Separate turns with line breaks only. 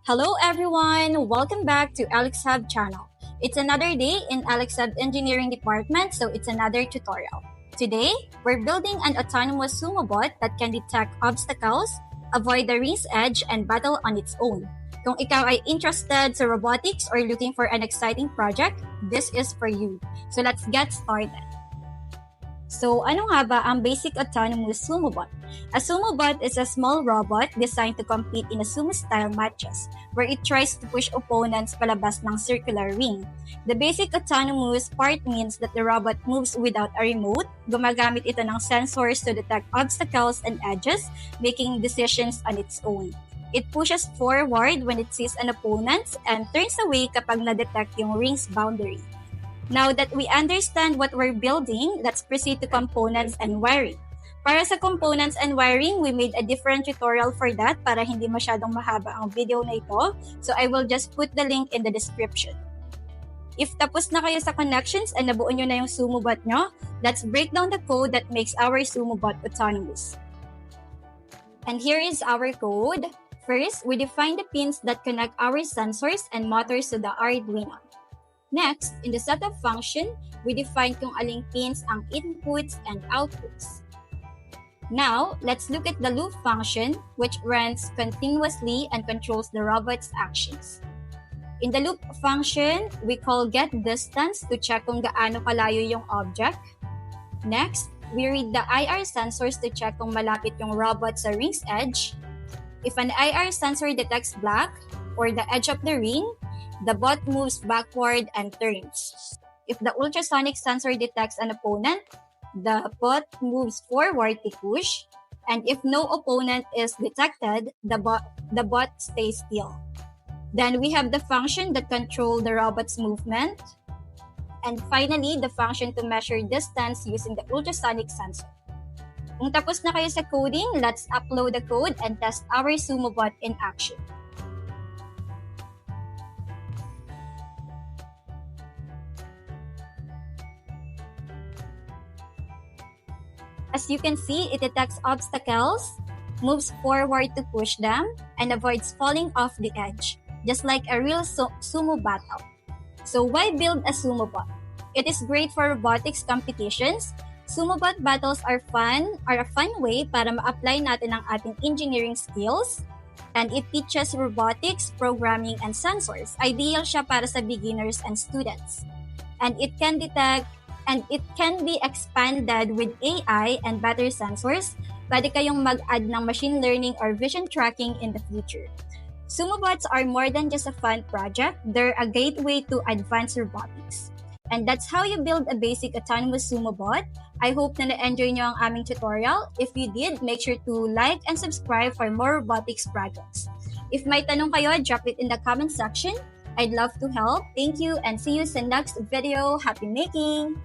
Hello everyone! Welcome back to Elexhub channel. It's another day in Elexhub Engineering Department, so it's another tutorial. Today, we're building an autonomous SUMOBOT that can detect obstacles, avoid the ring's edge, and battle on its own. Kung ikaw ay interested sa robotics or looking for an exciting project, this is for you. So let's get started. So ano nga ba ang basic autonomous SUMOBOT? A SUMOBOT is a small robot designed to compete in a sumo-style matches, where it tries to push opponents palabas ng circular ring. The basic autonomous part means that the robot moves without a remote, gumagamit ito ng sensors to detect obstacles and edges, making decisions on its own. It pushes forward when it sees an opponent and turns away kapag na-detect yung ring's boundary. Now that we understand what we're building, let's proceed to components and wiring. Para sa components and wiring, we made a different tutorial for that para hindi masyadong mahaba ang video na ito. So I will just put the link in the description. If tapos na kayo sa connections and nabuo nyo na yung SUMOBOT nyo, let's break down the code that makes our SUMOBOT autonomous. And here is our code. First, we define the pins that connect our sensors and motors to the Arduino. Next, in the setup function, we define kung aling pins ang inputs and outputs. Now, let's look at the loop function, which runs continuously and controls the robot's actions. In the loop function, we call getDistance to check kung gaano kalayo yung object. Next, we read the IR sensors to check kung malapit yung robot sa ring's edge. If an IR sensor detects black, or the edge of the ring, the bot moves backward and turns. If the ultrasonic sensor detects an opponent, the bot moves forward to push. And if no opponent is detected, the bot stays still. Then we have the function that controls the robot's movement. And finally, the function to measure distance using the ultrasonic sensor. Kung tapos na kayo sa coding, let's upload the code and test our SUMOBOT in action. As you can see, it detects obstacles, moves forward to push them, and avoids falling off the edge, just like a real sumo battle. So why build a SUMOBOT? It is great for robotics competitions. SUMOBOT battles are a fun way para ma-apply natin ang ating engineering skills, and it teaches robotics, programming, and sensors. Ideal siya para sa beginners and students. And it can be expanded with AI and better sensors. Pwede kayong mag-add ng machine learning or vision tracking in the future. SUMOBOTs are more than just a fun project. They're a gateway to advanced robotics. And that's how you build a basic autonomous SUMOBOT. I hope na na-enjoy nyo ang aming tutorial. If you did, make sure to like and subscribe for more robotics projects. If may tanong kayo, drop it in the comment section. I'd love to help. Thank you and see you sa next video. Happy making!